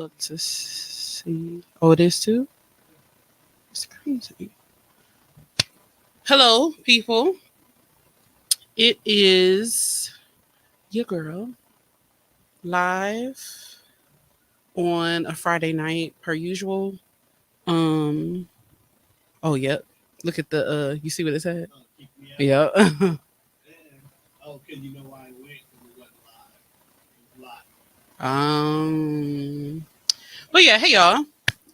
look to see. Oh, it is too? It's crazy. Hello, people. It is your girl live on a Friday night per usual. Um oh yep. Look at the you see what it said? Yeah. um but yeah, hey y'all.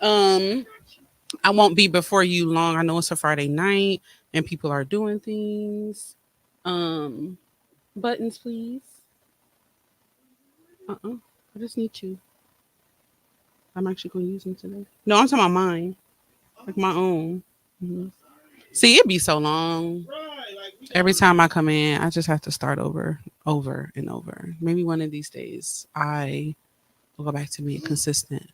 Um I won't be before you long. I know it's a Friday night and people are doing things. Um Buttons please. I just need you. I'm actually gonna use them today. No, I'm talking about mine. Like my own. Mhm. See, it'd be so long. Every time I come in, I just have to start over and over. Maybe one of these days I will go back to being consistent.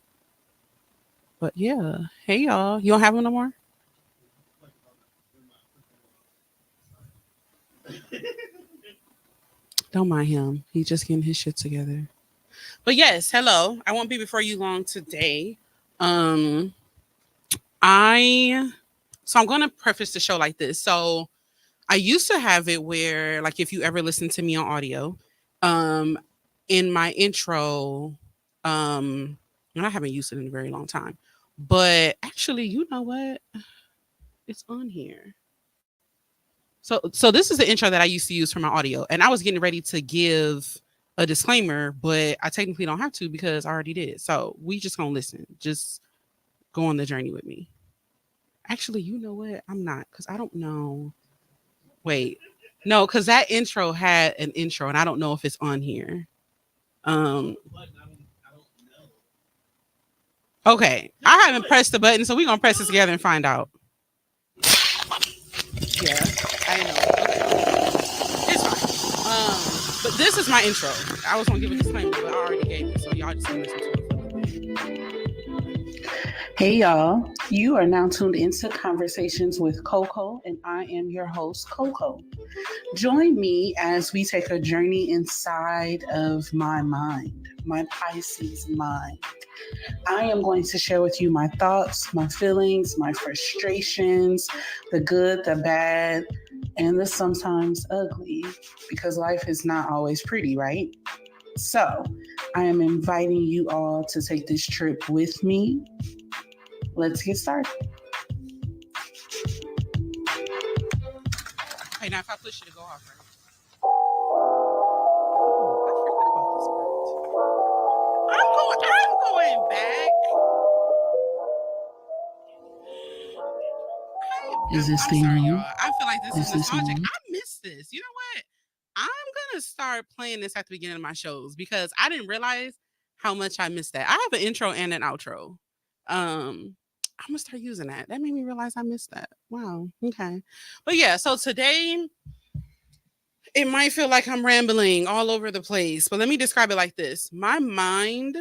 But yeah, hey y'all. You don't have one no more? Don't mind him. He's just getting his shit together. But yes, hello. I won't be before you long today. Um, I so I'm gonna preface the show like this. So I used to have it where, like, if you ever listen to me on audio, um, in my intro, and I haven't used it in a very long time, but actually, you know what? It's on here. So this is the intro that I used to use for my audio, and I was getting ready to give a disclaimer, but I technically don't have to because I already did. So we just gonna listen. Just go on the journey with me. Actually, you know what? I'm not because I don't know. Wait, no, because that intro had an intro, and I don't know if it's on here. Um, okay, I haven't pressed the button, so we're gonna press it together and find out. Yeah, I know. Okay, it's fine. But this is my intro. I was gonna give a disclaimer, but I already gave it, so y'all just gonna listen to it. Hey y'all, you are now tuned into Conversations with Coco, and I am your host, Coco. Join me as we take a journey inside of my mind, my Pisces mind. I am going to share with you my thoughts, my feelings, my frustrations, the good, the bad, and the sometimes ugly, because life is not always pretty, right? So, I am inviting you all to take this trip with me. Let's get started. Hey, now if I push you to go off, right? Oh, I forgot about this part. I'm going back. Is this I'm thing sorry, on? y'all. I feel like this is nostalgic. on? I miss this. You know what? I'm gonna start playing this at the beginning of my shows because I didn't realize how much I missed that. I have an intro and an outro. I'm gonna start using that. That made me realize I missed that. Wow. Okay. But yeah, so today it might feel like I'm rambling all over the place, but let me describe it like this. My mind,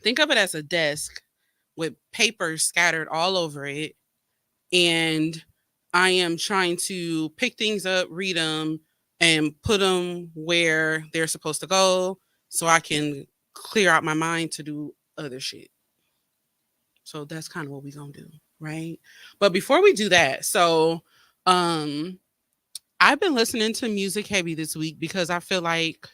think of it as a desk with papers scattered all over it, and I am trying to pick things up, read them, and put them where they're supposed to go so I can clear out my mind to do other shit. So that's kind of what we're going to do, right? But before we do that, um I've been listening to music heavy this week because I feel like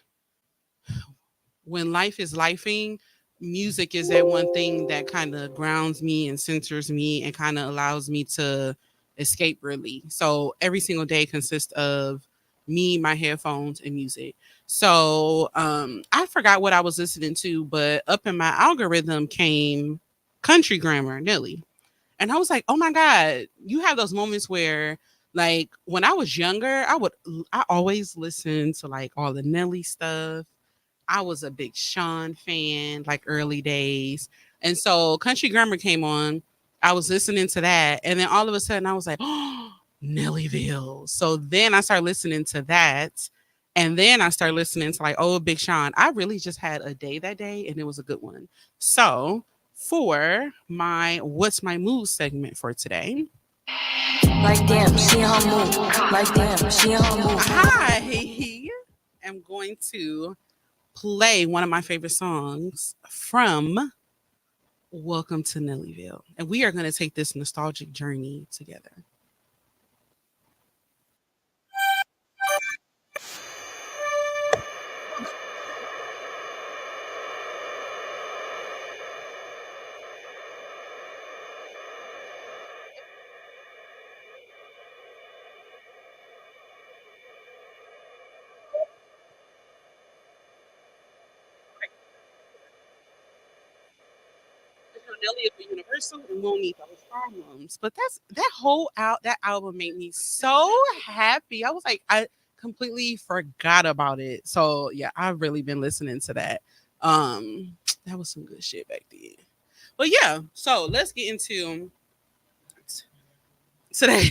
when life is lifing, music is that one thing that kind of grounds me and centers me and kind of allows me to escape really. So every single day consists of me, my headphones, and music. So I forgot what I was listening to, but up in my algorithm came Country Grammar, Nelly. And I was like, oh my God, you have those moments where like when I was younger, I always listened to like all the Nelly stuff. I was a big Sean fan, like early days. And so Country Grammar came on. I was listening to that. And then all of a sudden I was like, oh, Nellyville. So then I started listening to that. And then I started listening to like, oh, Big Sean. I really just had a day that day and it was a good one. So for my What's My Mood segment for today. Like damn, she on move. Like damn, she on move. I am going to play one of my favorite songs from Welcome to Nellyville. And we are going to take this nostalgic journey together. Nelly is for Universal and won't need those problems. But that album made me so happy. I was like, I completely forgot about it. So yeah, I've really been listening to that. That was some good shit back then. But yeah, so let's get into today.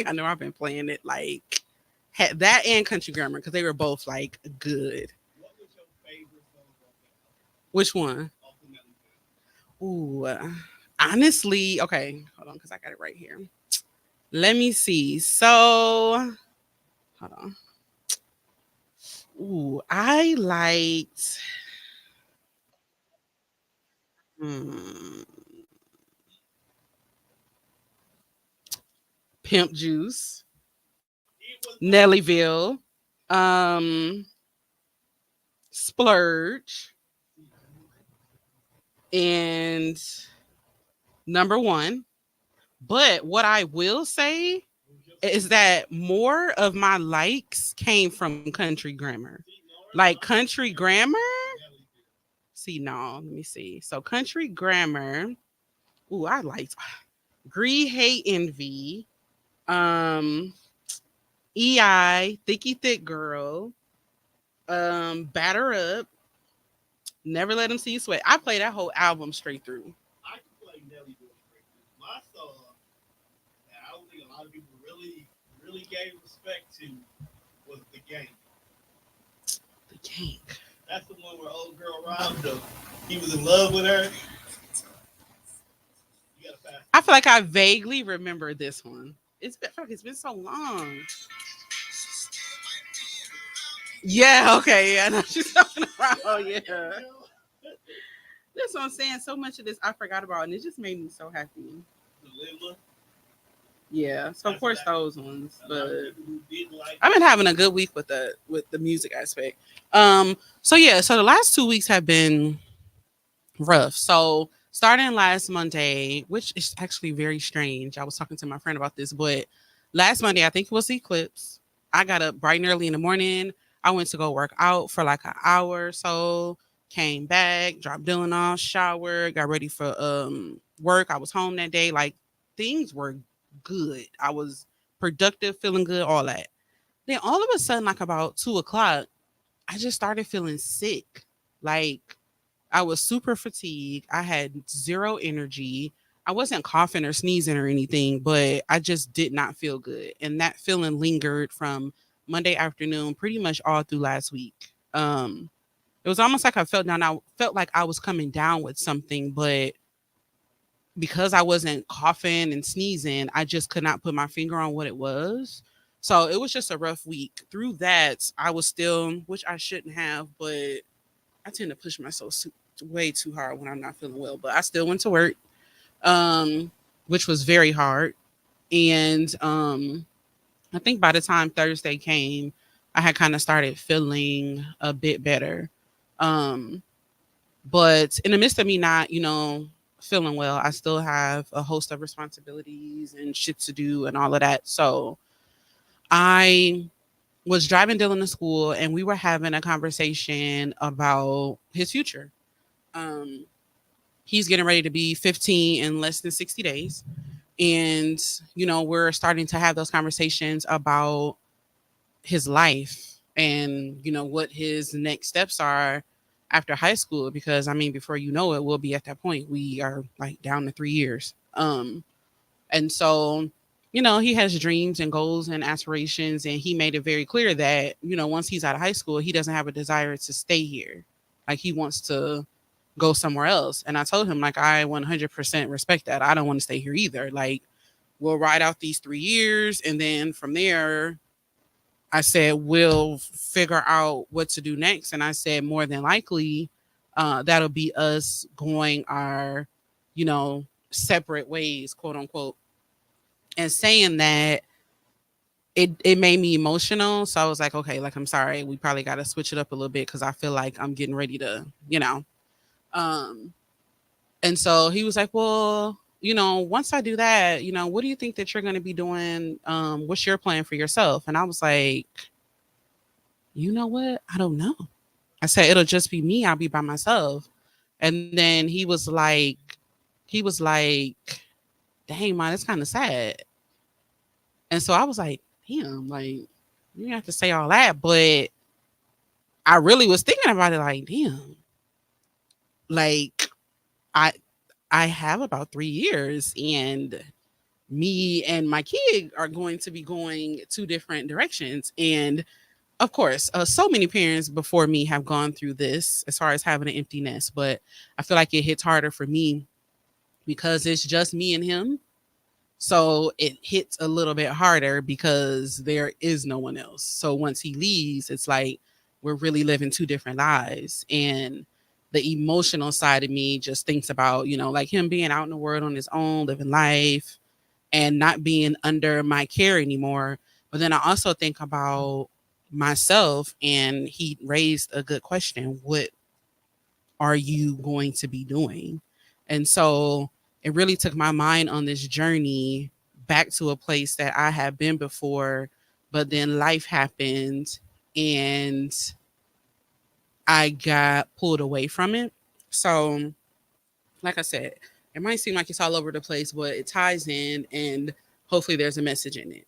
I know I've been playing it like had that and Country Grammar because they were both like good. Which one? Ooh, honestly, okay, hold on, because I got it right here. Let me see. So, hold on. Ooh, I liked hmm, Pimp Juice, Nellyville, um, Splurge, and Number One. But what I will say is that more of my likes came from Country Grammar. Like Country Grammar. See, no, let me see. So Country Grammar. Ooh, I liked Greed, Hate, Envy. Um, EI, Thicky Thick Girl. Batter Up. Never Let Them See You Sweat. I play that whole album straight through. I can play Nelly straight through. My song that I don't think a lot of people really gave respect to was The Gang. The Gang. That's the one where old girl robbed him. He was in love with her. I feel like I vaguely remember this one. It's been so long. Yeah, okay, yeah, I know she's talking about. Oh, yeah. That's what I'm saying. So much of this I forgot about, and it just made me so happy. Yeah, so of course those ones, but I've been having a good week with the music aspect. So yeah, so the last 2 weeks have been rough. So starting last Monday, which is actually very strange. I was talking to my friend about this, but last Monday, I think it was the eclipse. I got up bright and early in the morning. I went to go work out for like an hour or so, came back, dropped Dylan off, showered, got ready for work. I was home that day. Like things were good. I was productive, feeling good, all that. Then all of a sudden, like about 2 o'clock, I just started feeling sick. Like I was super fatigued. I had zero energy. I wasn't coughing or sneezing or anything, but I just did not feel good. And that feeling lingered from Monday afternoon pretty much all through last week. It was almost like I felt down. I felt like I was coming down with something, but because I wasn't coughing and sneezing, I just could not put my finger on what it was. So it was just a rough week. Through that, I was still, which I shouldn't have, but I tend to push myself way too hard when I'm not feeling well. But I still went to work, um, which was very hard. And I think by the time Thursday came, I had kind of started feeling a bit better. Um, but in the midst of me not, feeling well, I still have a host of responsibilities and shit to do and all of that. So I was driving Dylan to school and we were having a conversation about his future. Um, he's getting ready to be 15 in less than 60 days. And, we're starting to have those conversations about his life and, what his next steps are after high school. Because, I mean, before you know it, we'll be at that point. We are like down to 3 years. And so, he has dreams and goals and aspirations. And he made it very clear that, once he's out of high school, he doesn't have a desire to stay here. Like he wants to go somewhere else. And I told him, like, I 100% respect that. I don't want to stay here either. Like, we'll ride out these 3 years. And then from there, I said, we'll figure out what to do next. And I said, more than likely, That'll be us going our, you know, separate ways, quote unquote. And saying that, it made me emotional. So I was like, okay, like I'm sorry, we probably got to switch it up a little bit because I feel like I'm getting ready to, you know. Um, and so he was like, well, you know, once I do that, you know, what do you think that you're going to be doing? What's your plan for yourself? And I was like, you know what? I don't know. I said, it'll just be me. I'll be by myself. And then he was like, dang, man, it's kind of sad. And so I was like, damn, like, you didn't have to say all that. But I really was thinking about it like, damn, like, I I have about 3 years, and me and my kid are going to be going two different directions. And of course, so many parents before me have gone through this as far as having an empty nest, but I feel like it hits harder for me because it's just me and him. So it hits a little bit harder because there is no one else. So once he leaves, it's like we're really living two different lives. And the emotional side of me just thinks about, you know, like him being out in the world on his own, living life and not being under my care anymore. But then I also think about myself, and he raised a good question. What are you going to be doing? And so it really took my mind on this journey back to a place that I had been before, but then life happened and I got pulled away from it. So, like I said, it might seem like it's all over the place, but it ties in and hopefully there's a message in it.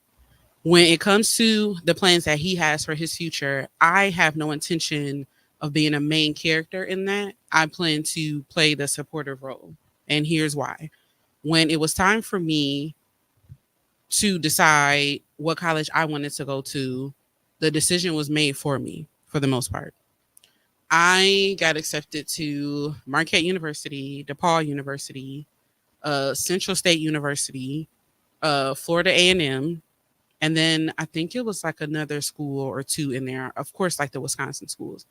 When it comes to the plans that he has for his future, I have no intention of being a main character in that. I plan to play the supportive role. And here's why. When it was time for me to decide what college I wanted to go to, the decision was made for me for the most part. I got accepted to Marquette University, DePaul University, Central State University, Florida A&M, and then I think it was like another school or two in there. Of course, like the Wisconsin schools.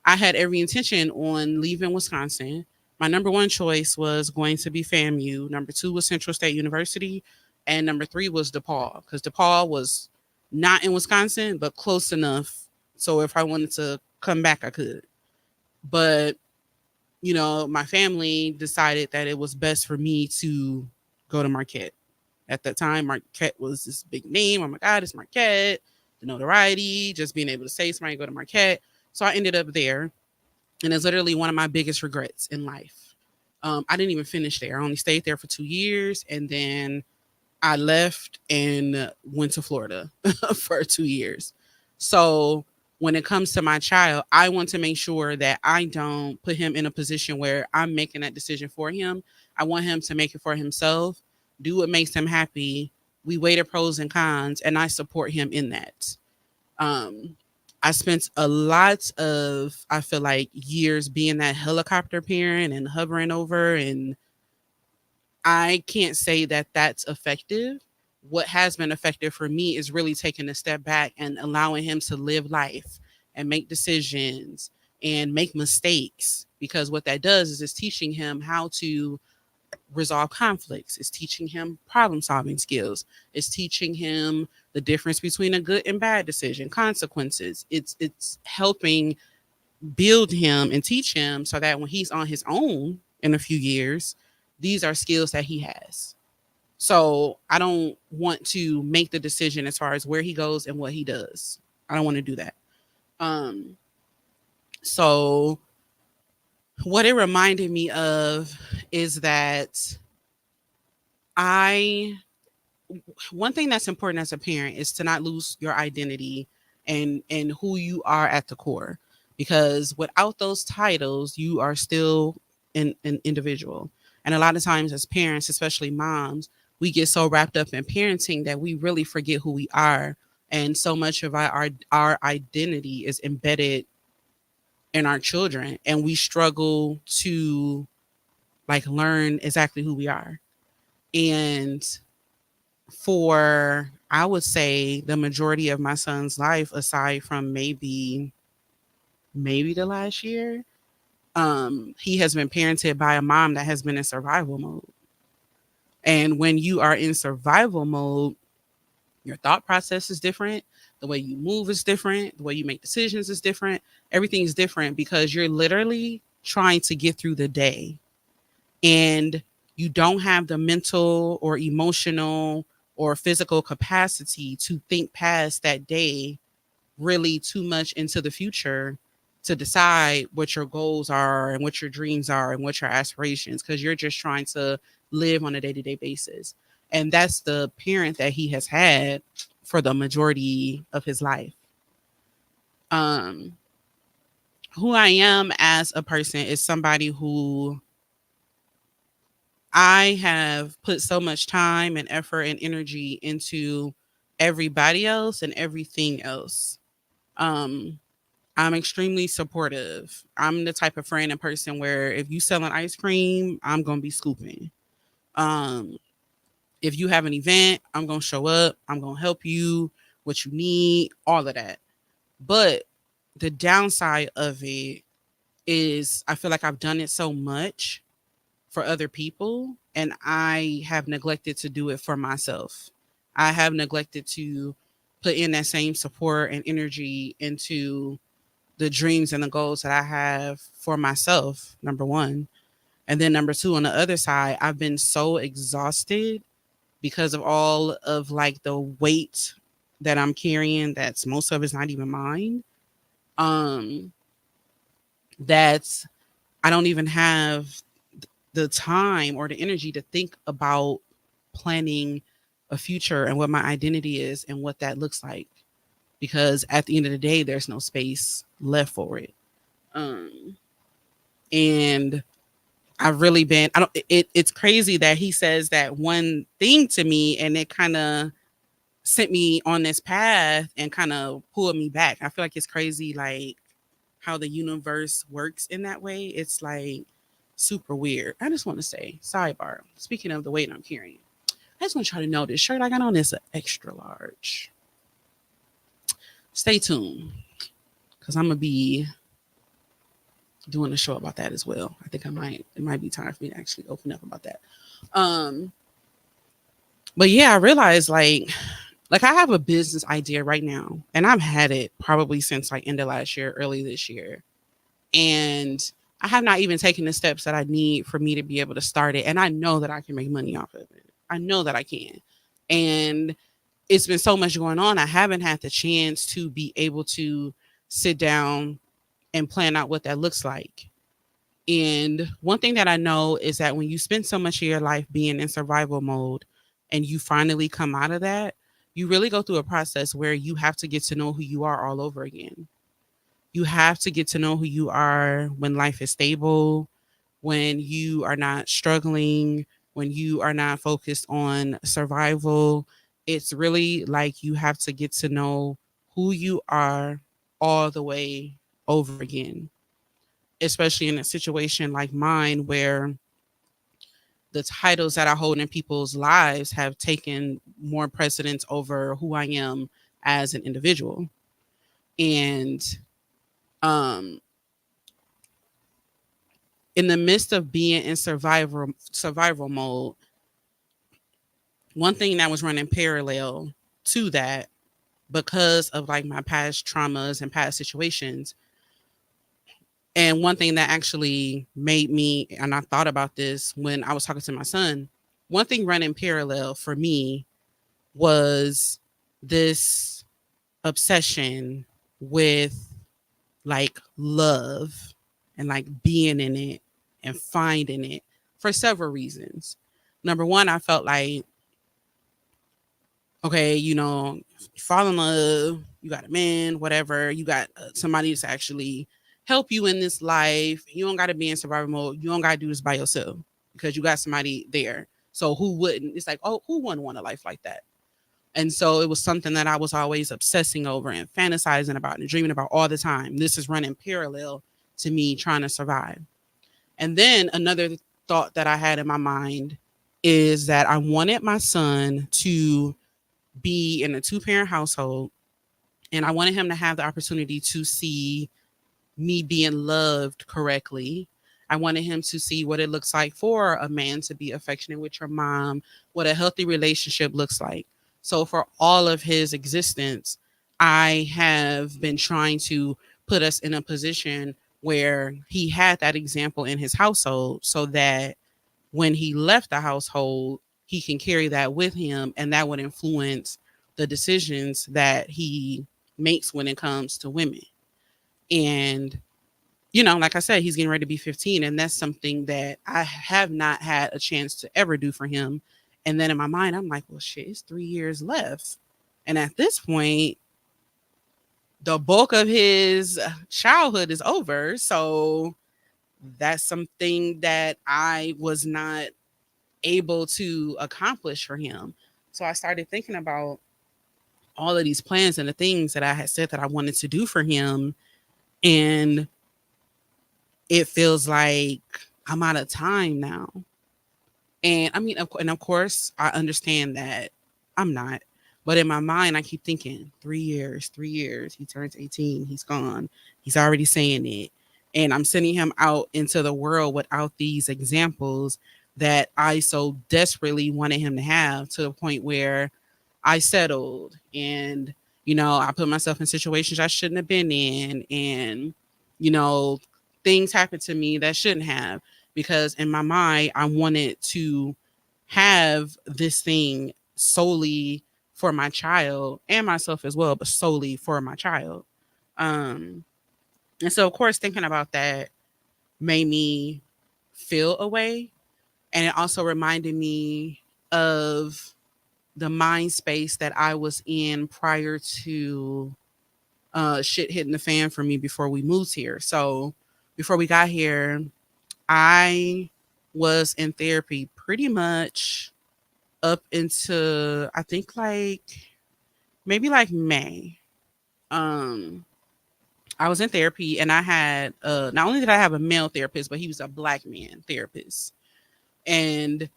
I had every intention on leaving Wisconsin. My number one choice was going to be FAMU. Number two was Central State University. And number three was DePaul, because DePaul was not in Wisconsin, but close enough. So if I wanted to come back, I could. But, you know, my family decided that it was best for me to go to Marquette. At that time, Marquette was this big name. Oh my God, it's Marquette. The notoriety, just being able to say somebody go to Marquette. So I ended up there. And it's literally one of my biggest regrets in life. I didn't even finish there. I only stayed there for 2 years. And then I left and went to Florida for 2 years. So when it comes to my child, I want to make sure that I don't put him in a position where I'm making that decision for him. I want him to make it for himself, do what makes him happy. We weigh the pros and cons, and I support him in that. Um, I spent a lot of, I feel like, years being that helicopter parent and hovering over, and I can't say that that's effective. What has been effective for me is really taking a step back and allowing him to live life and make decisions and make mistakes, because what that does is it's teaching him how to resolve conflicts. It's teaching him problem solving skills. It's teaching him the difference between a good and bad decision, consequences. It's helping build him and teach him so that when he's on his own in a few years, these are skills that he has. So I don't want to make the decision as far as where he goes and what he does. I don't want to do that. Um, so what it reminded me of is that I one thing that's important as a parent is to not lose your identity and who you are at the core, because without those titles you are still an individual. And a lot of times as parents, especially moms, we get so wrapped up in parenting that we really forget who we are, and so much of our identity is embedded in our children, and we struggle to like learn exactly who we are. And for, I would say, the majority of my son's life, aside from maybe the last year, He has been parented by a mom that has been in survival mode. And when you are in survival mode, your thought process is different. The way you move is different. The way you make decisions is different. Everything is different because you're literally trying to get through the day. And you don't have the mental or emotional or physical capacity to think past that day really too much into the future to decide what your goals are and what your dreams are and what your aspirations, because you're just trying to live on a day-to-day basis. And that's the parent that he has had for the majority of his life. um who I am as a person is somebody who I have put so much time and effort and energy into everybody else and everything else. um I'm extremely supportive. I'm the type of friend and person where if you selling ice cream, I'm gonna be scooping. Um, if you have an event, I'm gonna show up. I'm gonna help you, what you need, all of that. But the downside of it is I feel like I've done it so much for other people and I have neglected to do it for myself. I have neglected to put in that same support and energy into the dreams and the goals that I have for myself, number one. And then number two, on the other side, I've been so exhausted because of all of like the weight that I'm carrying that's most of it's not even mine. Um that's I don't even have the time or the energy to think about planning a future and what my identity is and what that looks like, because at the end of the day there's no space left for it. um and I've really been I don't it's crazy that he says that one thing to me and it kind of sent me on this path and kind of pulled me back. I feel like it's crazy like how the universe works in that way. It's like super weird. I just want to say, sidebar, speaking of the weight I'm carrying, I just want to try to know this shirt I got on is an extra large. Stay tuned because I'm gonna be doing a show about that as well. I think it might be time for me to actually open up about that. Um, but yeah, I realized like I have a business idea right now, and I've had it probably since like end of last year, early this year. And I have not even taken the steps that I need for me to be able to start it. And I know that I can make money off of it. I know that I can. And it's been so much going on. I haven't had the chance to be able to sit down and plan out what that looks like. And one thing that I know is that when you spend so much of your life being in survival mode and you finally come out of that, you really go through a process where you have to get to know who you are all over again. You have to get to know who you are when life is stable, when you are not struggling, when you are not focused on survival. It's really like you have to get to know who you are all the way over again, especially in a situation like mine where the titles that I hold in people's lives have taken more precedence over who I am as an individual. And um in the midst of being in survival mode, one thing that was running parallel to that because of like my past traumas and past situations, and one thing that actually made me, and I thought about this when I was talking to my son, one thing running parallel for me was this obsession with like love and like being in it and finding it for several reasons. Number one, I felt like, okay, you fall in love, you got a man, whatever, you got somebody that's actually help you in this life. You don't got to be in survival mode. You don't got to do this by yourself because you got somebody there. So who wouldn't? It's like, oh, who wouldn't want a life like that? And so it was something that I was always obsessing over and fantasizing about and dreaming about all the time. This is running parallel to me trying to survive. And then another thought that I had in my mind is that I wanted my son to be in a two-parent household, and I wanted him to have the opportunity to see me being loved correctly. I wanted him to see what it looks like for a man to be affectionate with your mom, what a healthy relationship looks like. So for all of his existence, I have been trying to put us in a position where he had that example in his household so that when he left the household, he can carry that with him and that would influence the decisions that he makes when it comes to women. And, like I said, he's getting ready to be 15. And that's something that I have not had a chance to ever do for him. And then in my mind, I'm like, well, shit, it's 3 years left. And at this point, the bulk of his childhood is over. So that's something that I was not able to accomplish for him. So I started thinking about all of these plans and the things that I had said that I wanted to do for him. And it feels like I'm out of time now. And I mean, and of course, I understand that I'm not. But in my mind, I keep thinking 3 years, 3 years. He turns 18. He's gone. He's already saying it. And I'm sending him out into the world without these examples that I so desperately wanted him to have, to the point where I settled and, I put myself in situations I shouldn't have been in. And, you know, things happened to me that shouldn't have, because in my mind, I wanted to have this thing solely for my child and myself as well, but solely for my child. Um, and so, of course, thinking about that made me feel a way. And it also reminded me of the mind space that I was in prior to shit hitting the fan for me before we moved here. So before we got here, I was in therapy pretty much up into, I think, like maybe like May. Um I was in therapy and I had not only did I have a male therapist, but he was a black man therapist. And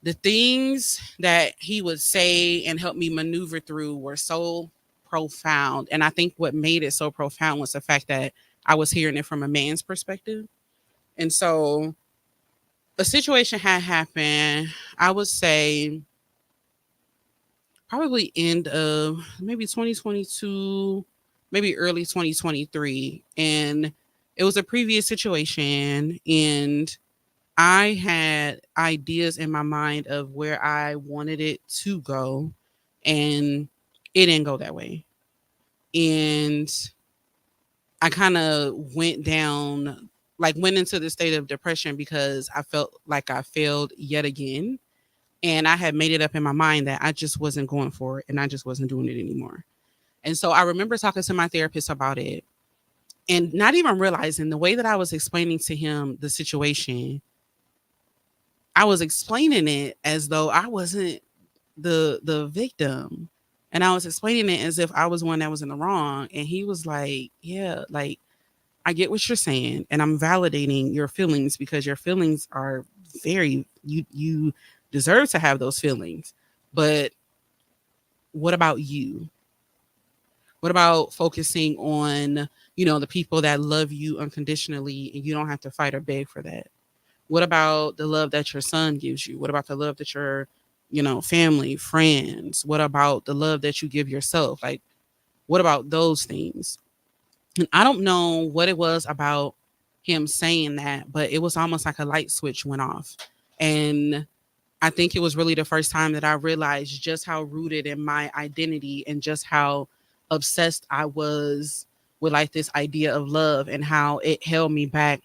the things that he would say and help me maneuver through were so profound. And I think what made it so profound was the fact that I was hearing it from a man's perspective. And so a situation had happened, I would say probably end of maybe 2022, maybe early 2023. And it was a previous situation. And I had ideas in my mind of where I wanted it to go, and it didn't go that way. And I kind of went into the state of depression because I felt like I failed yet again. And I had made it up in my mind that I just wasn't going for it and I just wasn't doing it anymore. And so I remember talking to my therapist about it and not even realizing the way that I was explaining to him the situation. I was explaining it as though I wasn't the victim. And I was explaining it as if I was one that was in the wrong. And he was like, yeah, like, I get what you're saying. And I'm validating your feelings because your feelings are you deserve to have those feelings. But what about you? What about focusing on, the people that love you unconditionally and you don't have to fight or beg for that? What about the love that your son gives you? What about the love that your, family, friends? What about the love that you give yourself? Like, what about those things? And I don't know what it was about him saying that, but it was almost like a light switch went off. And I think it was really the first time that I realized just how rooted in my identity and just how obsessed I was with like this idea of love and how it held me back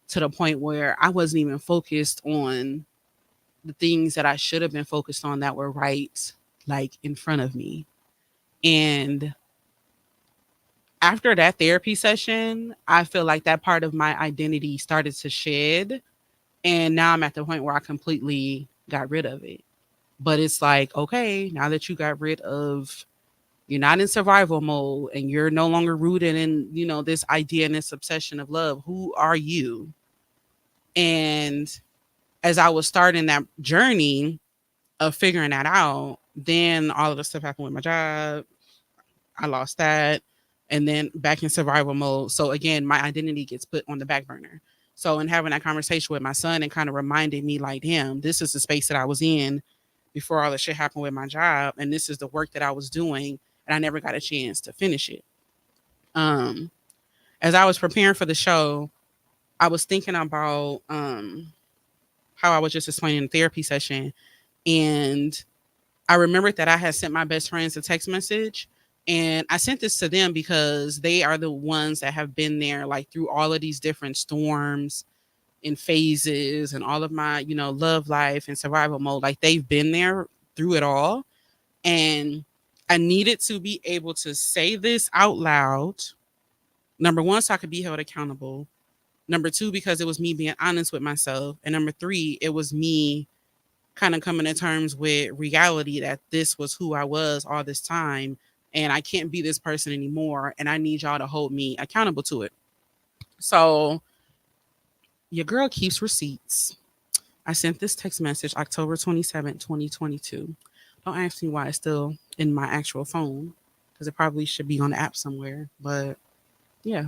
to the point where I wasn't even focused on the things that I should have been focused on that were right, like in front of me. And after that therapy session, I feel like that part of my identity started to shed. And now I'm at the point where I completely got rid of it. But it's like, okay, now that you got rid of, you're not in survival mode and you're no longer rooted in, this idea and this obsession of love. Who are you? And as I was starting that journey of figuring that out, then all of the stuff happened with my job. I lost that. and then back in survival mode. So again, my identity gets put on the back burner. So in having that conversation with my son and kind of reminding me like, damn, this is the space that I was in before all the shit happened with my job, and this is the work that I was doing, and I never got a chance to finish it. Um, as I was preparing for the show, I was thinking about how I was just explaining the therapy session, and I remembered that I had sent my best friends a text message, and I sent this to them because they are the ones that have been there like through all of these different storms and phases and all of my, love life and survival mode. Like they've been there through it all. And I needed to be able to say this out loud. Number one, so I could be held accountable. Number two, because it was me being honest with myself. And number three, it was me kind of coming to terms with reality that this was who I was all this time. And I can't be this person anymore. And I need y'all to hold me accountable to it. So your girl keeps receipts. I sent this text message October 27th, 2022. Don't ask me why it's still in my actual phone because it probably should be on the app somewhere. But yeah.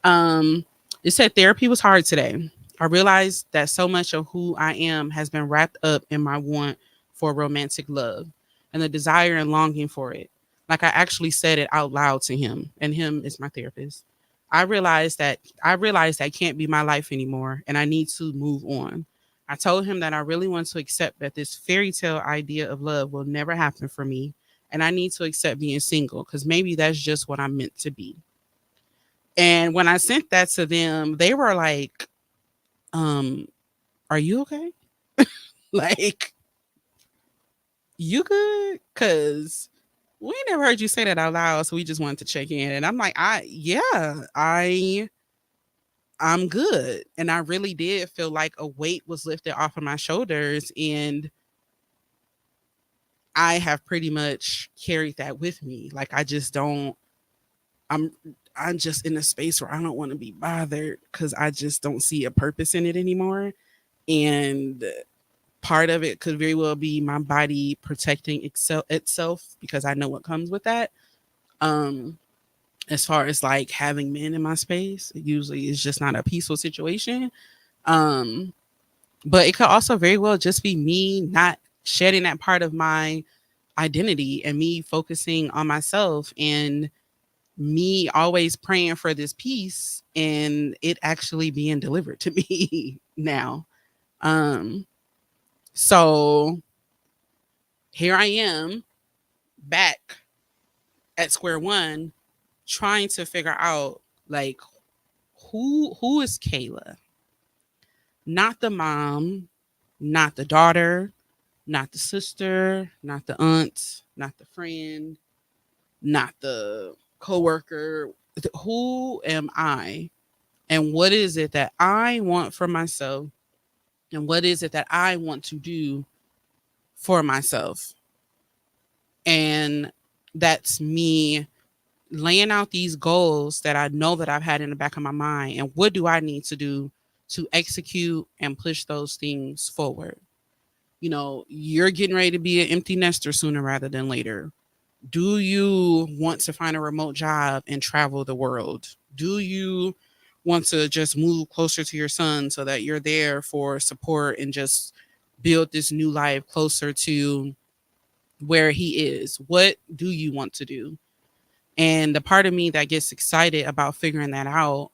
Um, it said therapy was hard today. I realized that so much of who I am has been wrapped up in my want for romantic love and the desire and longing for it. Like I actually said it out loud to him, and him is my therapist. I realized that can't be my life anymore, and I need to move on. I told him that I really want to accept that this fairy tale idea of love will never happen for me, and I need to accept being single because maybe that's just what I'm meant to be. And when I sent that to them, they were like, um, are you okay? Like, you good? Cause we never heard you say that out loud. So we just wanted to check in. And I'm like, I'm good. And I really did feel like a weight was lifted off of my shoulders. And I have pretty much carried that with me. Like I just don't, I'm I'm just in a space where I don't want to be bothered because I just don't see a purpose in it anymore. And part of it could very well be my body protecting itself because I know what comes with that. Um, as far as like having men in my space, it usually is just not a peaceful situation. Um, but it could also very well just be me not shedding that part of my identity and me focusing on myself and me always praying for this peace and it actually being delivered to me now. Um, so here I am back at square one trying to figure out like who is Kayla? Not the mom, not the daughter, not the sister, not the aunt, not the friend, not the coworker. Who am I? And what is it that I want for myself? And what is it that I want to do for myself? And that's me laying out these goals that I know that I've had in the back of my mind. And what do I need to do to execute and push those things forward? You know, you're getting ready to be an empty nester sooner rather than later. Do you want to find a remote job and travel the world? Do you want to just move closer to your son so that you're there for support and just build this new life closer to where he is? What do you want to do? And the part of me that gets excited about figuring that out,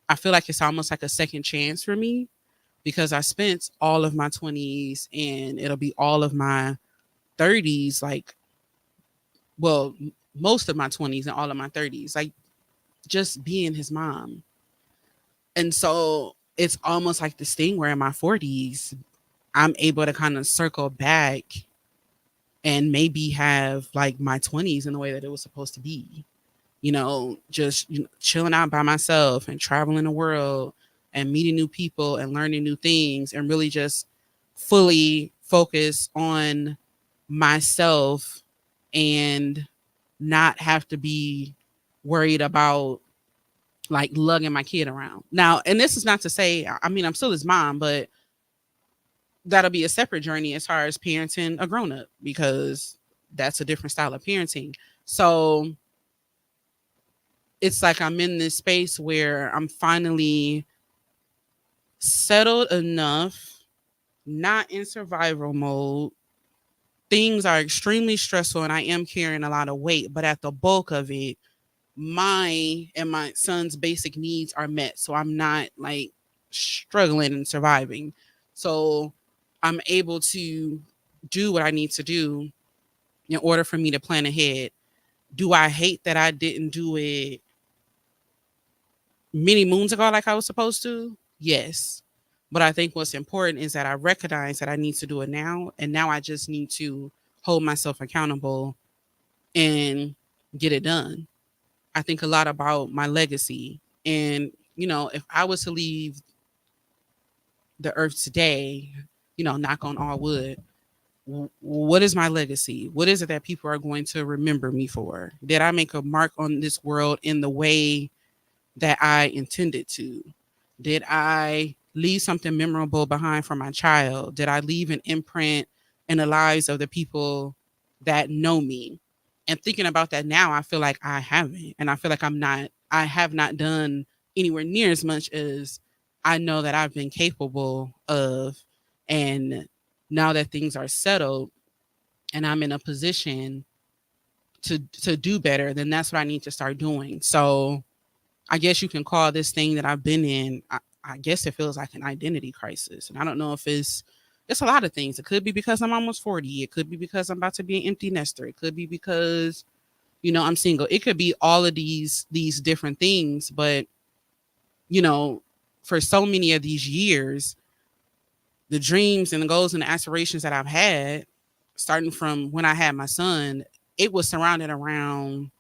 I feel like it's almost like a second chance for me because I spent all of my 20s and it'll be all of my 30s, like, well, most of my 20s and all of my 30s, like just being his mom. And so it's almost like this thing where in my 40s, I'm able to kind of circle back and maybe have like my 20s in the way that it was supposed to be. You know, just chilling out by myself and traveling the world and meeting new people and learning new things and really just fully focus on myself and not have to be worried about like lugging my kid around. Now, and this is not to say, I mean, I'm still his mom, but that'll be a separate journey as far as parenting a grown up because that's a different style of parenting. So it's like I'm in this space where I'm finally settled enough, not in survival mode. Things are extremely stressful and I am carrying a lot of weight, but at the bulk of it, my and my son's basic needs are met. So I'm not like struggling and surviving. So I'm able to do what I need to do in order for me to plan ahead. Do I hate that I didn't do it many moons ago like I was supposed to? Yes. But I think what's important is that I recognize that I need to do it now. And now I just need to hold myself accountable and get it done. I think a lot about my legacy. And, if I was to leave the earth today, knock on all wood, what is my legacy? What is it that people are going to remember me for? Did I make a mark on this world in the way that I intended to? Did I leave something memorable behind for my child? Did I leave an imprint in the lives of the people that know me? And thinking about that now, I feel like I haven't. And I feel like I have not done anywhere near as much as I know that I've been capable of. And now that things are settled and I'm in a position to do better, then that's what I need to start doing. So I guess you can call this thing that I've been in, I guess it feels like an identity crisis. And I don't know if it's a lot of things. It could be because I'm almost 40. It could be because I'm about to be an empty nester. It could be because, I'm single. It could be all of these different things. But, you know, for so many of these years, the dreams and the goals and the aspirations that I've had, starting from when I had my son, it was surrounded around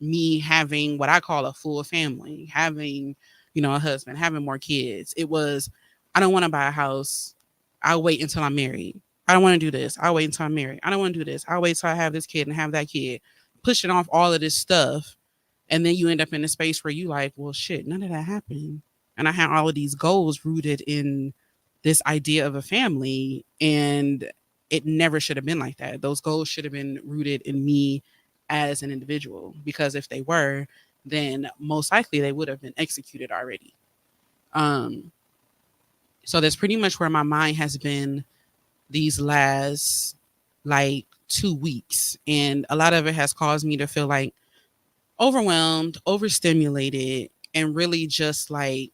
me having what I call a full family, having, a husband, having more kids. It was, I don't want to buy a house. I'll wait until I'm married. I don't want to do this. I'll wait until I'm married. I don't want to do this. I'll wait till I have this kid and have that kid. Pushing off all of this stuff. And then you end up in a space where you like, well, shit, none of that happened. And I had all of these goals rooted in this idea of a family. And it never should have been like that. Those goals should have been rooted in me as an individual, because if they were, then most likely they would have been executed already. Um, so that's pretty much where my mind has been these last like 2 weeks. And a lot of it has caused me to feel like overwhelmed, overstimulated, and really just like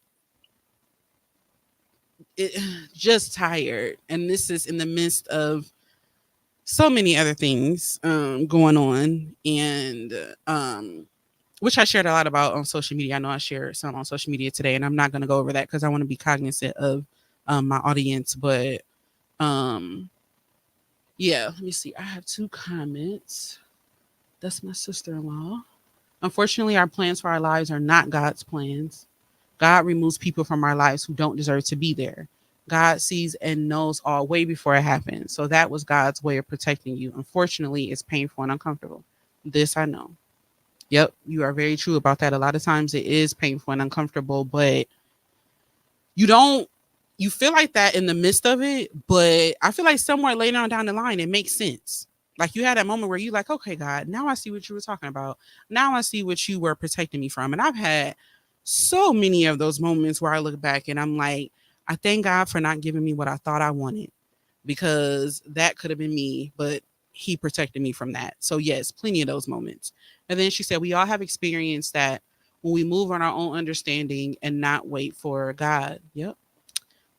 it, just tired. And this is in the midst of so many other things going on, and which I shared a lot about on social media. I know I shared some on social media today, and I'm not going to go over that because I want to be cognizant of my audience. But yeah, let me see. I have 2 comments. That's my sister-in-law. Unfortunately, our plans for our lives are not God's plans. God removes people from our lives who don't deserve to be there. God sees and knows all way before it happens. So that was God's way of protecting you. Unfortunately, it's painful and uncomfortable. This I know. Yep, you are very true about that. A lot of times it is painful and uncomfortable, but you feel like that in the midst of it, but I feel like somewhere later on down the line, it makes sense. Like you had that moment where you like, okay, God, now I see what you were talking about. Now I see what you were protecting me from. And I've had so many of those moments where I look back and I'm like, I thank God for not giving me what I thought I wanted, because that could have been me, but he protected me from that. So yes, plenty of those moments. And then she said, we all have experienced that when we move on our own understanding and not wait for God. Yep.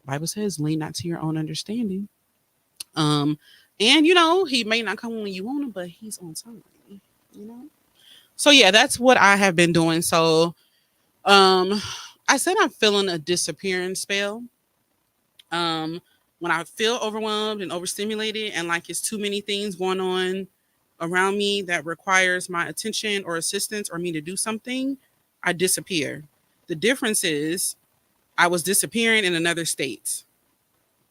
Bible says, lean not to your own understanding. And he may not come when you want him, but he's on time, you know. So yeah, that's what I have been doing. So I said I'm feeling a disappearing spell. When I feel overwhelmed and overstimulated and like it's too many things going on around me that requires my attention or assistance or me to do something, I disappear. The difference is I was disappearing in another state.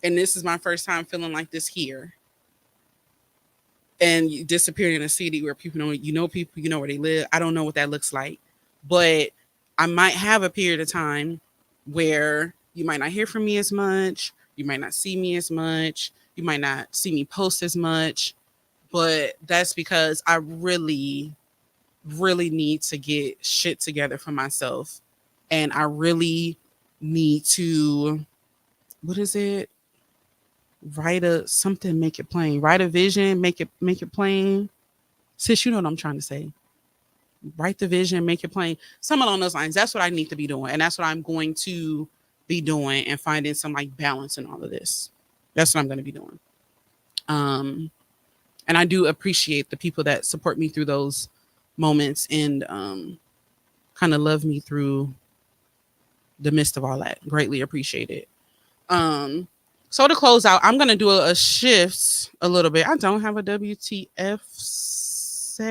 And this is my first time feeling like this here. And you disappeared in a city where people know people, you know where they live. I don't know what that looks like. But I might have a period of time where you might not hear from me as much. You might not see me as much. You might not see me post as much. But that's because I really really need to get shit together for myself. And I really need to, what is it? Write a something, make it plain. Write a vision, make it plain. Sis, you know what I'm trying to say. Write the vision, make it plain. Some along those lines. That's what I need to be doing. And that's what I'm going to be doing and finding some like balance in all of this. That's what I'm going to be doing. And I do appreciate the people that support me through those moments and kind of love me through the midst of all that. Greatly appreciate it. So to close out, I'm gonna do a shift a little bit. I don't have a WTF segment.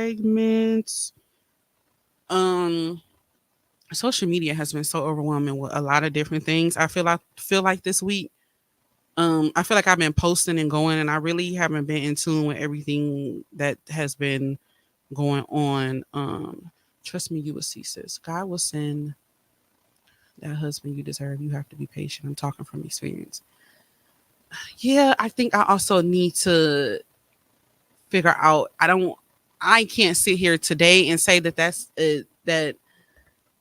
Social media has been so overwhelming with a lot of different things. I feel like this week, I feel like I've been posting and going, and I really haven't been in tune with everything that has been going on. Trust me, you will see, sis. God will send that husband you deserve. You have to be patient. I'm talking from experience. Yeah, I think I also need to figure out. I can't sit here today and say that that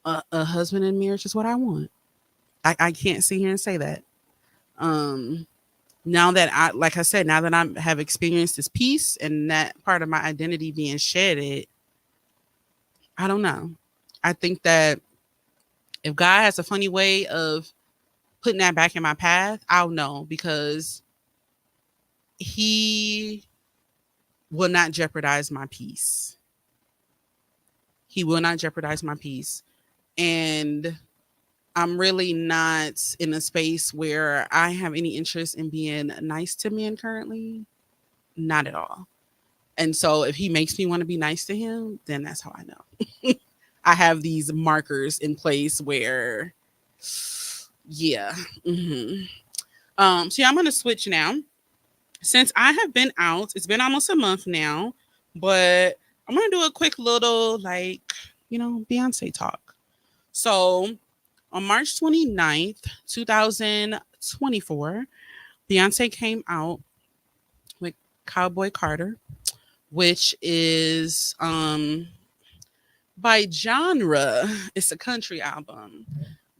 a husband in marriage is what I want. I can't sit here and say that. Now that like I said, now that I have experienced this peace and that part of my identity being shedded, I don't know. I think that if God has a funny way of putting that back in my path, I'll know, because he will not jeopardize my peace. He will not jeopardize my peace. And I'm really not in a space where I have any interest in being nice to men currently. Not at all. And so if he makes me want to be nice to him, then that's how I know. I have these markers in place where, yeah. So yeah, I'm going to switch now. Since I have been out, it's been almost a month now, but I'm going to do a quick little, like, Beyonce talk. So on March 29th, 2024, Beyonce came out with Cowboy Carter, which is by genre, it's a country album.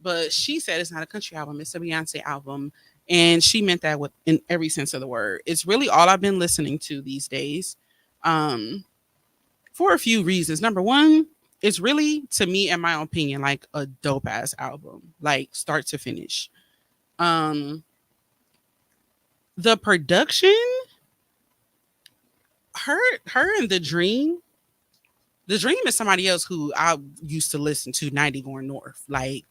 But she said it's not a country album, it's a Beyonce album. And she meant that in every sense of the word. It's really all I've been listening to these days, for a few reasons. Number one, it's really, to me, in my opinion, like a dope ass album, like start to finish. The production, her and The Dream is somebody else who I used to listen to, 90 Going North, like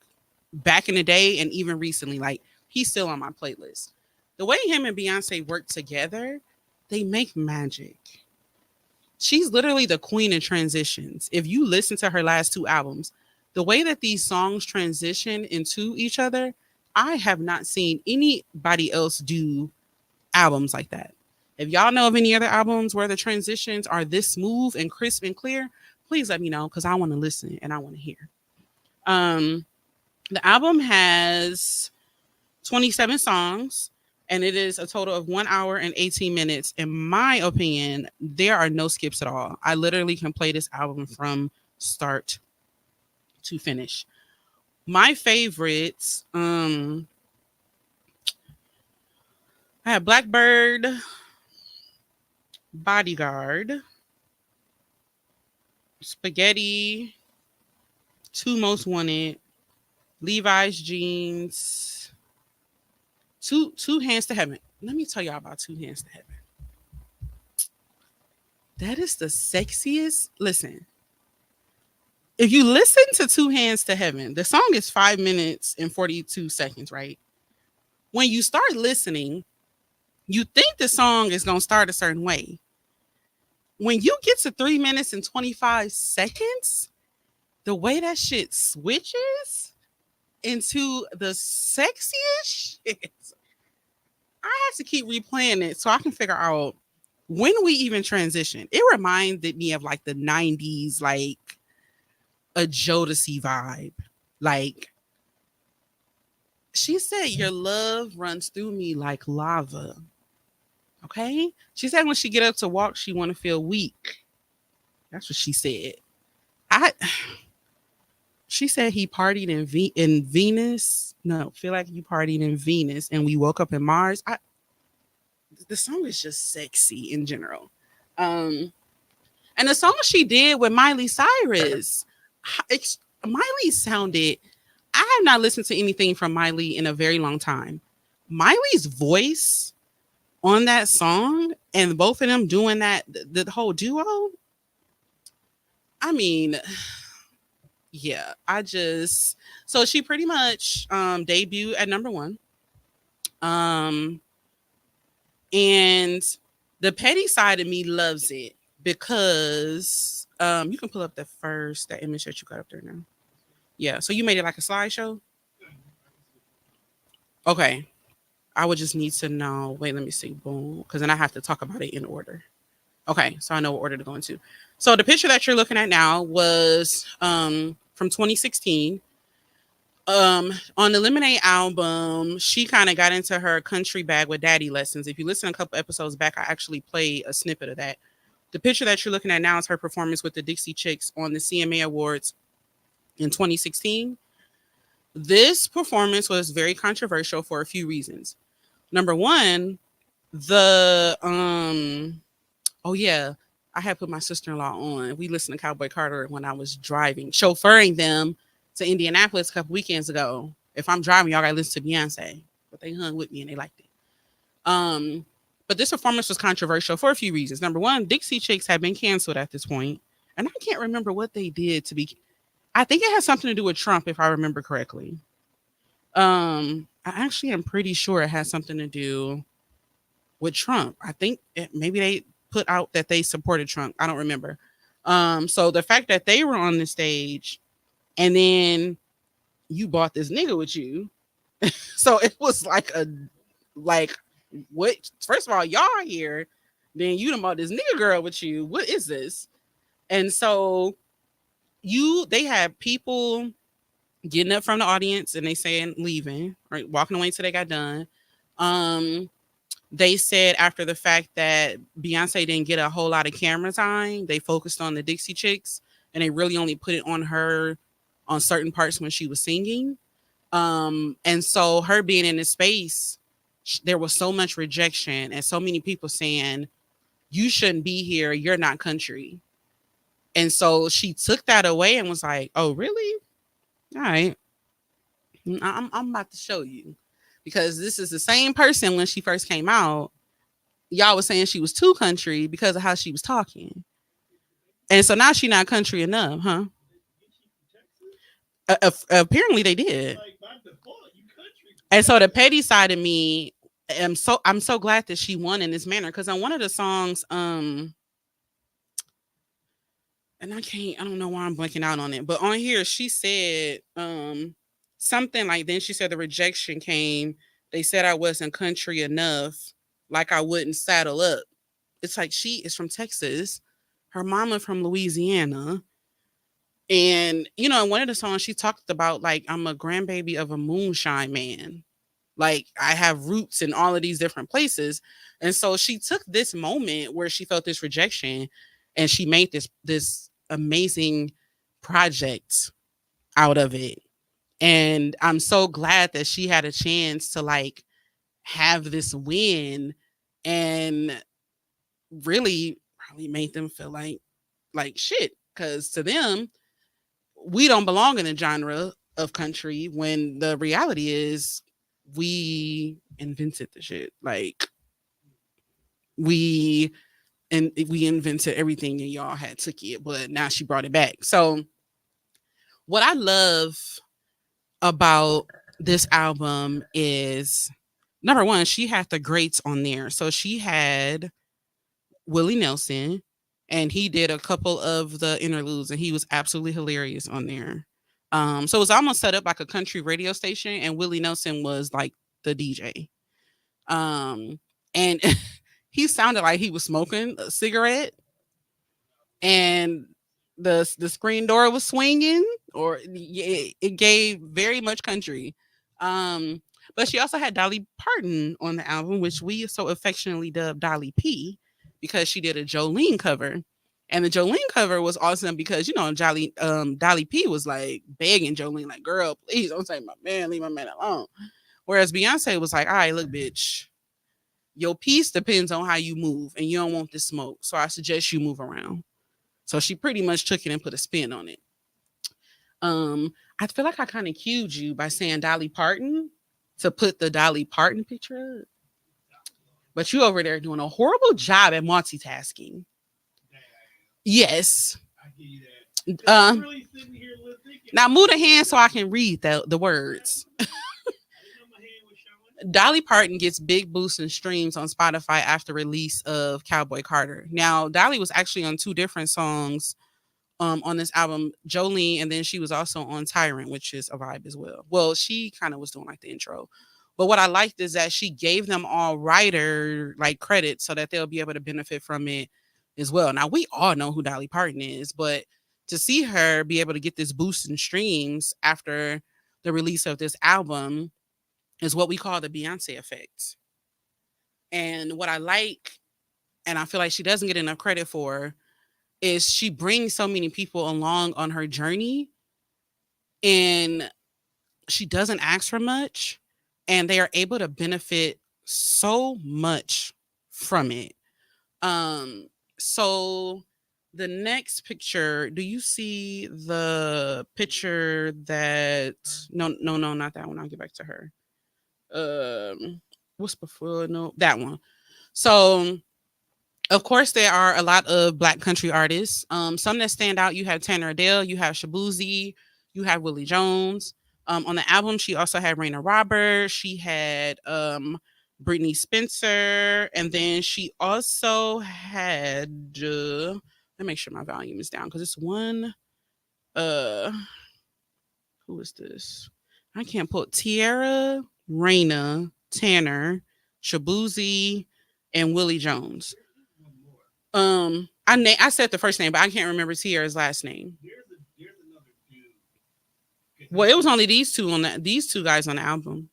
back in the day, and even recently. Like, he's still on my playlist. The way him and Beyonce work together, they make magic. She's literally the queen of transitions. If you listen to her last two albums, the way that these songs transition into each other, I have not seen anybody else do albums like that. If y'all know of any other albums where the transitions are this smooth and crisp and clear, please let me know, because I want to listen and I want to hear. The album has 27 songs, and it is a total of 1 hour and 18 minutes. In my opinion, there are no skips at all. I literally can play this album from start to finish. My favorites, I have Blackbird, Bodyguard, Spaghetti, Two Most Wanted, Levi's Jeans, Two Hands to Heaven. Let me tell y'all about Two Hands to Heaven. That is the sexiest. Listen, if you listen to Two Hands to Heaven, the song is 5 minutes and 42 seconds, right? When you start listening, you think the song is going to start a certain way. When you get to 3 minutes and 25 seconds, the way that shit switches into the sexiest shit, I have to keep replaying it so I can figure out when we even transition. It reminded me of like the 90s, like a Jodeci vibe. Like, she said, your love runs through me like lava. Okay? She said when she get up to walk, she want to feel weak. That's what she said. I she said he partied in Venus. No, feel like you partied in Venus and we woke up in Mars. The song is just sexy in general. Um, and the song she did with Miley Cyrus, Miley sounded. I have not listened to anything from Miley in a very long time. Miley's voice on that song and both of them doing that, the whole duo. I mean, yeah, so she pretty much debuted at number one. Um and the petty side of me loves it because you can pull up that image that you got up there now. Yeah, so you made it like a slideshow. Okay, I would just need to know. Wait, let me see. Boom, because then I have to talk about it in order. Okay, so I know what order to go into. So the picture that you're looking at now was from 2016. On the Lemonade album, she kind of got into her country bag with Daddy Lessons. If you listen a couple episodes back, I actually played a snippet of that. The picture that you're looking at now is her performance with the Dixie Chicks on the CMA Awards in 2016. This performance was very controversial for a few reasons. Number one, the oh yeah, I had put my sister-in-law on. We listened to Cowboy Carter when I was driving, chauffeuring them to Indianapolis a couple weekends ago. If I'm driving, y'all gotta listen to Beyonce. But they hung with me and they liked it. But this performance was controversial for a few reasons. Number one, Dixie Chicks had been canceled at this point, and I can't remember what they did to be. I think it had something to do with Trump, if I remember correctly. I actually am pretty sure it has something to do with Trump. I think maybe they put out that they supported Trump. I don't remember. So the fact that they were on the stage and then you bought this nigga with you. So it was like what, first of all, y'all are here, then you done bought this nigga girl with you. What is this? And so they had people getting up from the audience and they saying leaving, right? Walking away till they got done. They said after the fact that Beyonce didn't get a whole lot of camera time, they focused on the Dixie Chicks and they really only put it on her on certain parts when she was singing. And so her being in the space, there was so much rejection and so many people saying, you shouldn't be here. You're not country. And so she took that away and was like, oh, really? All right. I'm about to show you, because this is the same person when she first came out. Y'all was saying she was too country because of how she was talking. And so now she's not country enough, huh? Apparently they did. And so the petty side of me, I'm so glad that she won in this manner, because on one of the songs, and I don't know why I'm blanking out on it, but on here she said something like, then she said the rejection came. They said I wasn't country enough, like I wouldn't saddle up. It's like she is from Texas, her mama from Louisiana. And, in one of the songs she talked about, like, I'm a grandbaby of a moonshine man. Like, I have roots in all of these different places. And so she took this moment where she felt this rejection and she made this amazing project out of it. And I'm so glad that she had a chance to like have this win and really probably made them feel like shit. Cause to them, we don't belong in the genre of country, when the reality is we invented the shit. Like we invented everything and y'all had took it, but now she brought it back. So what I love about this album is, number one, she had the greats on there. So she had Willie Nelson, and he did a couple of the interludes, and he was absolutely hilarious on there. So it was almost set up like a country radio station, and Willie Nelson was like the DJ. And he sounded like he was smoking a cigarette, and the screen door was swinging, or it gave very much country. But she also had Dolly Parton on the album, which we so affectionately dubbed Dolly P, because she did a Jolene cover. And the Jolene cover was awesome because Dolly P was like begging Jolene, like, girl, please don't take my man, leave my man alone. Whereas Beyonce was like, all right, look, bitch, your peace depends on how you move, and you don't want this smoke. So I suggest you move around. So she pretty much took it and put a spin on it. I feel like I kind of cued you by saying Dolly Parton to put the Dolly Parton picture up. But you over there doing a horrible job at multitasking. Yes. Now move the hand so I can read the words. Dolly Parton gets big boosts in streams on Spotify after release of Cowboy Carter. Now, Dolly was actually on 2 different songs on this album, Jolene, and then she was also on Tyrant, which is a vibe as well. Well, she kind of was doing like the intro. But what I liked is that she gave them all writer like credit so that they'll be able to benefit from it as well. Now, we all know who Dolly Parton is, but to see her be able to get this boost in streams after the release of this album is what we call the Beyonce effect. And what I like, and I feel like she doesn't get enough credit for, is she brings so many people along on her journey, and she doesn't ask for much, and they are able to benefit so much from it. So the next picture, do you see the picture that no, not that one. I'll get back to her. What's before? No, that one. So of course there are a lot of Black country artists. Some that stand out, you have Tanner Adele, you have Shabuzi, you have Willie Jones. On the album she also had Raina Roberts, she had Brittany Spencer, and then she also had let me make sure my volume is down because it's one who is this? I can't pull Tierra, Raina, Tanner, Shabuzi, and Willie Jones. I said the first name, but I can't remember Tierra's last name. Well, it was only these two guys on the album.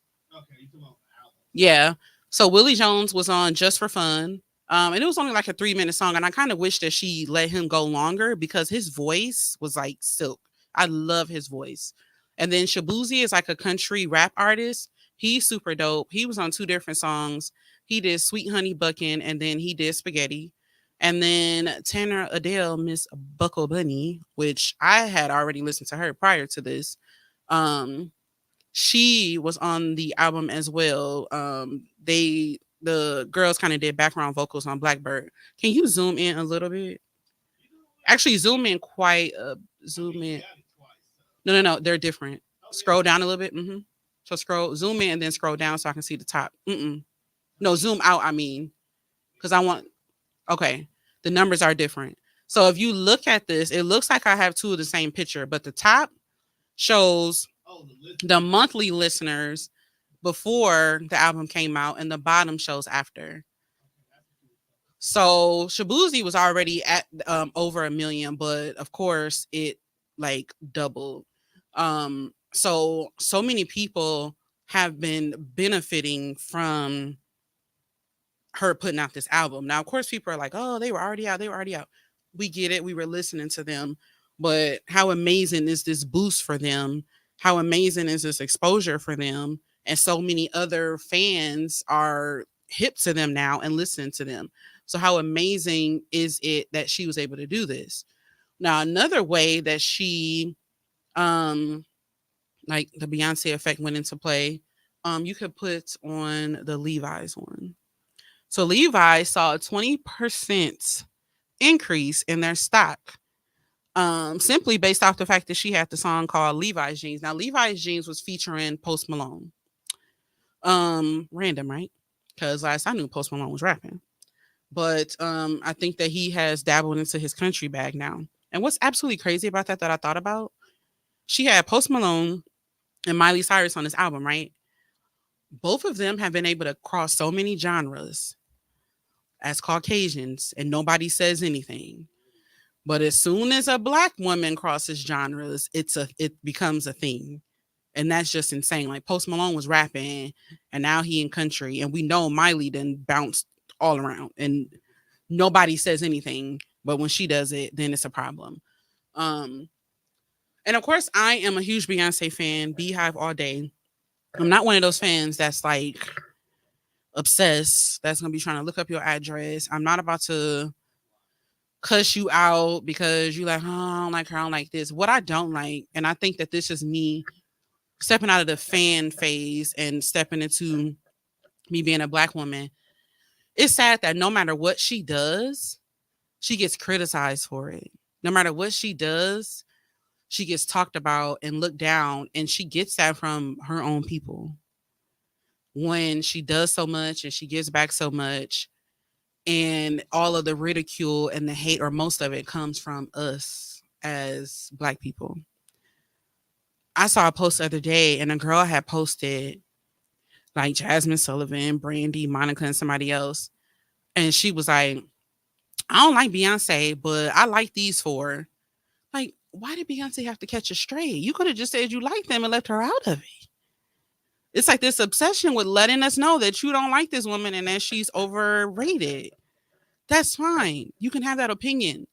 Yeah. So Willie Jones was on Just for Fun. And it was only like a 3-minute song. And I kind of wish that she let him go longer because his voice was like silk. I love his voice. And then Shabuzi is like a country rap artist. He's super dope. He was on 2 different songs. He did Sweet Honey Buckin' and then he did Spaghetti. And then Tanner Adele, Miss Buckle Bunny, which I had already listened to her prior to this. She was on the album as well. The girls kind of did background vocals on Blackbird. Can you zoom in a little bit? Actually, zoom in. No, they're different. Scroll down a little bit. So zoom in and then scroll down so I can see the top. No, zoom out. I mean, because okay, the numbers are different. So if you look at this, it looks like I have 2 of the same picture, but the top shows the monthly listeners before the album came out, and the bottom shows after. So Shabuzi was already at over 1 million, but of course it like doubled. So many people have been benefiting from her putting out this album. Now, of course, people are like, oh, they were already out. We get it. We were listening to them. But how amazing is this boost for them? How amazing is this exposure for them? And so many other fans are hip to them now and listening to them. So how amazing is it that she was able to do this? Now, another way that she, like the Beyonce effect went into play, you could put on the Levi's one. So Levi's saw a 20% increase in their stock, simply based off the fact that she had the song called Levi's Jeans. Now, Levi's Jeans was featuring Post Malone. Random, right? Because last I knew Post Malone was rapping. But I think that he has dabbled into his country bag now. And what's absolutely crazy about that I thought about, she had Post Malone and Miley Cyrus on this album, right? Both of them have been able to cross so many genres as Caucasians, and nobody says anything. But as soon as a Black woman crosses genres, it becomes a thing. And that's just insane. Like Post Malone was rapping and now he in country, and we know Miley then bounced all around and nobody says anything. But when she does it, then it's a problem. Um, and of course, I am a huge Beyonce fan, Beehive all day. I'm not one of those fans that's like obsessed, that's gonna be trying to look up your address. I'm not about to cuss you out because you like, oh, I don't like her, I don't like this. What I don't like, and I think that this is me stepping out of the fan phase and stepping into me being a black woman. It's sad that no matter what she does, she gets criticized for it. No matter what she does, she gets talked about and looked down, and she gets that from her own people. When she does so much and she gives back so much, and all of the ridicule and the hate, or most of it, comes from us as black people. I saw a post the other day, and a girl had posted like Jasmine Sullivan, Brandy, Monica, and somebody else. And she was like, I don't like Beyonce, but I like these four. Like, why did Beyonce have to catch a stray? You could have just said you like them and left her out of it. It's like this obsession with letting us know that you don't like this woman and that she's overrated. That's fine. You can have that opinion.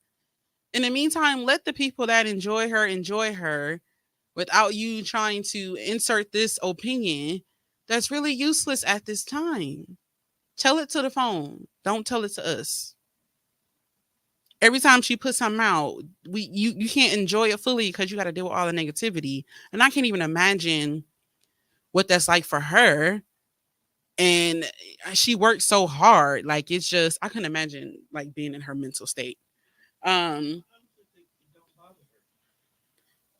In the meantime, let the people that enjoy her without you trying to insert this opinion that's really useless at this time. Tell it to the phone. Don't tell it to us. Every time she puts something out, you can't enjoy it fully because you got to deal with all the negativity. And I can't even imagine what that's like for her. And she worked so hard. Like, it's just, I couldn't imagine like being in her mental state. Um,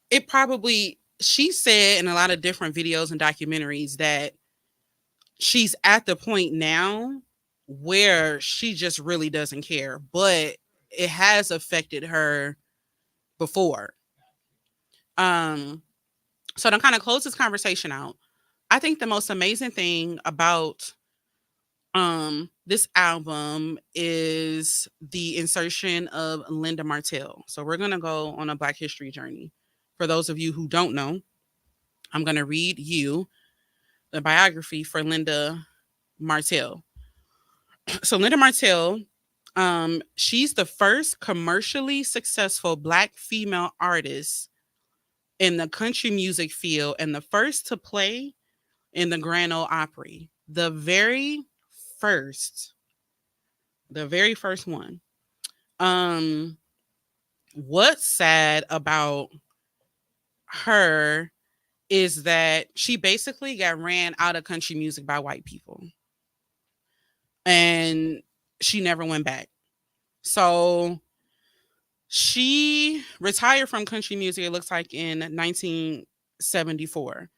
it probably, she said in a lot of different videos and documentaries that she's at the point now where she just really doesn't care, but it has affected her before. Um, so to kind of close this conversation out, I think the most amazing thing about this album is the insertion of Linda Martell. So we're gonna go on a Black History journey. For those of you who don't know, I'm gonna read you the biography for Linda Martell. So Linda Martell, she's the first commercially successful Black female artist in the country music field and the first to play in the Grand Ole Opry. First, the very first one. Um, what's sad about her is that she basically got ran out of country music by white people, and she never went back. So she retired from country music, it looks like, in 1974.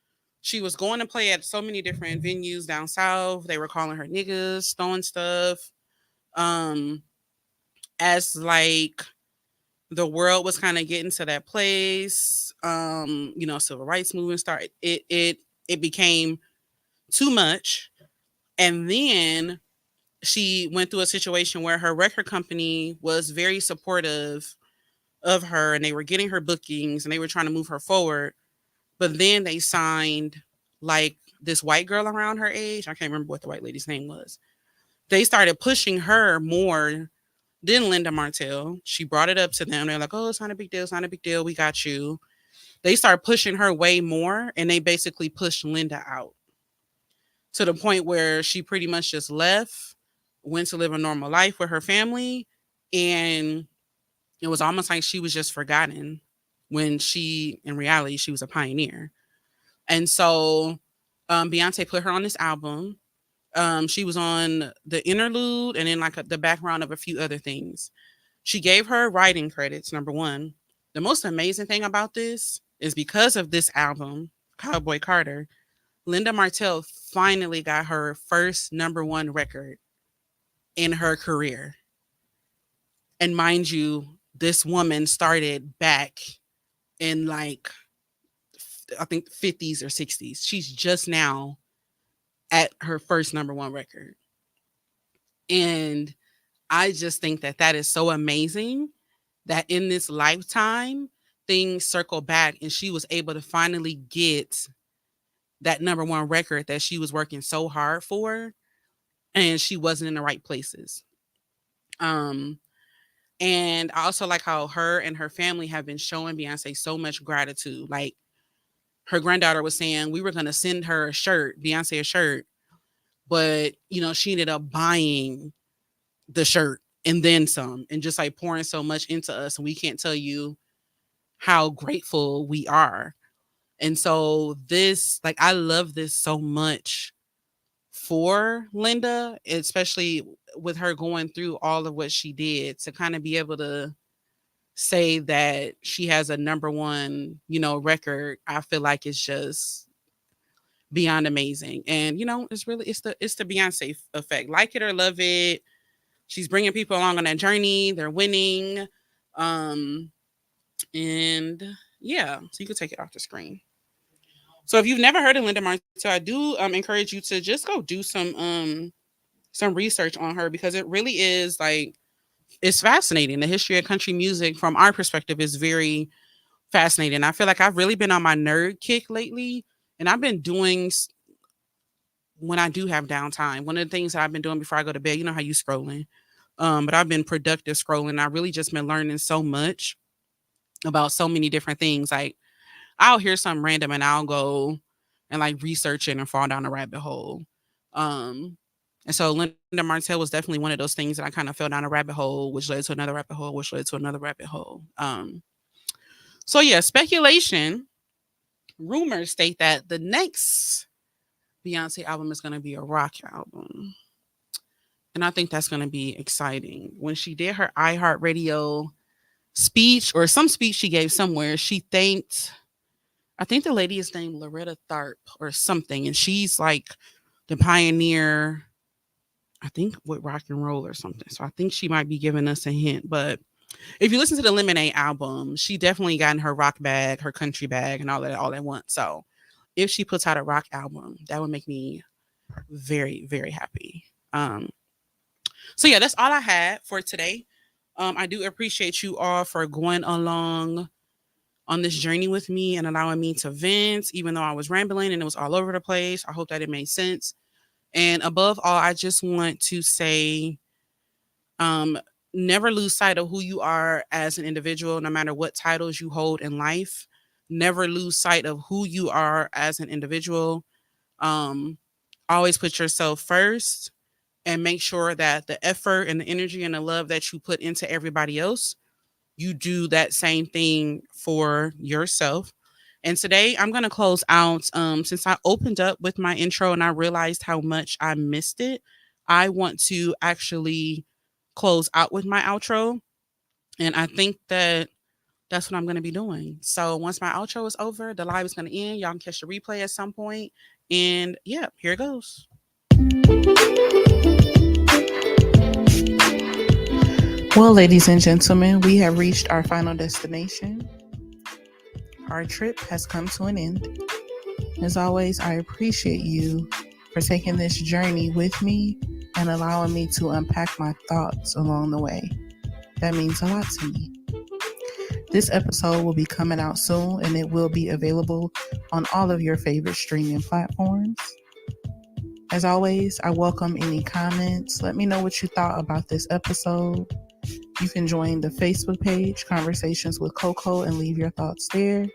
She was going to play at so many different venues down south. They were calling her niggas, throwing stuff. As like the world was kind of getting to that place, civil rights movement started. It became too much. And then she went through a situation where her record company was very supportive of her and they were getting her bookings and they were trying to move her forward. But then they signed like this white girl around her age. I can't remember what the white lady's name was. They started pushing her more than Linda Martell. She brought it up to them. They're like, oh, it's not a big deal. It's not a big deal. We got you. They started pushing her way more, and they basically pushed Linda out to the point where she pretty much just left, went to live a normal life with her family, and it was almost like she was just forgotten when in reality, she was a pioneer. And so Beyonce put her on this album. She was on the interlude and then like the background of a few other things. She gave her writing credits, number one. The most amazing thing about this is because of this album, Cowboy Carter, Linda Martell finally got her first number one record in her career. And mind you, this woman started back in like, I think 50s or 60s. She's just now at her first number one record. And I just think that that is so amazing that in this lifetime, things circle back and she was able to finally get that number one record that she was working so hard for, and she wasn't in the right places. Um, And I also like how her and her family have been showing Beyonce so much gratitude. Like her granddaughter was saying, we were going to send her a shirt, Beyonce a shirt, but she ended up buying the shirt and then some, and just like pouring so much into us. And we can't tell you how grateful we are. And so this, like, I love this so much for Linda, especially with her going through all of what she did, to kind of be able to say that she has a number one, record. I feel like it's just beyond amazing. And it's the Beyonce effect. Like it or love it, she's bringing people along on that journey. They're winning. And yeah, so you can take it off the screen. So if you've never heard of Linda Martell, I do encourage you to just go do some research on her, because it really is like, it's fascinating. The history of country music from our perspective is very fascinating. I feel like I've really been on my nerd kick lately, and I've been doing, when I do have downtime, one of the things that I've been doing before I go to bed, you know how you scrolling, but I've been productive scrolling. I really just been learning so much about so many different things. Like, I'll hear something random and I'll go and like research it and fall down a rabbit hole. And so Linda Martell was definitely one of those things that I kind of fell down a rabbit hole, which led to another rabbit hole, which led to another rabbit hole. So yeah, speculation, rumors state that the next Beyonce album is going to be a rock album. And I think that's going to be exciting. When she did her iHeartRadio speech, or some speech she gave somewhere, she thanked, I think the lady is named Loretta Tharp or something, and she's like the pioneer, I think, with rock and roll or something. So I think she might be giving us a hint. But if you listen to the Lemonade album, she definitely got in her rock bag, her country bag, and all that all at once. So if she puts out a rock album, that would make me very, very happy. So yeah, that's all I had for today. I do appreciate you all for going along on this journey with me and allowing me to vent, even though I was rambling and it was all over the place. I hope that it made sense. And above all, I just want to say, never lose sight of who you are as an individual, no matter what titles you hold in life. Never lose sight of who you are as an individual. Always put yourself first, and make sure that the effort and the energy and the love that you put into everybody else, you do that same thing for yourself. And today I'm going to close out. Since I opened up with my intro and I realized how much I missed it, I want to actually close out with my outro. And I think that that's what I'm going to be doing. So once my outro is over, the live is going to end. Y'all can catch the replay at some point. And yeah, here it goes. Well, ladies and gentlemen, we have reached our final destination. Our trip has come to an end. As always, I appreciate you for taking this journey with me and allowing me to unpack my thoughts along the way. That means a lot to me. This episode will be coming out soon, and it will be available on all of your favorite streaming platforms. As always, I welcome any comments. Let me know what you thought about this episode. You can join the Facebook page, Conversations with Coco, and leave your thoughts there.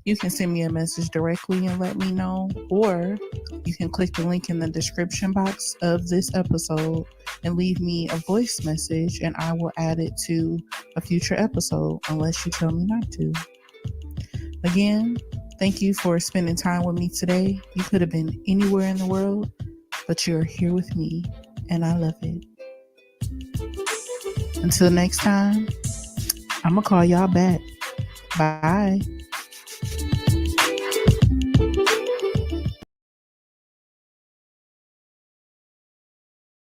You can send me a message directly and let me know, or you can click the link in the description box of this episode and leave me a voice message, and I will add it to a future episode unless you tell me not to. Again, thank you for spending time with me today. You could have been anywhere in the world, but you're here with me, and I love it. Until next time, I'm going to call y'all back. Bye.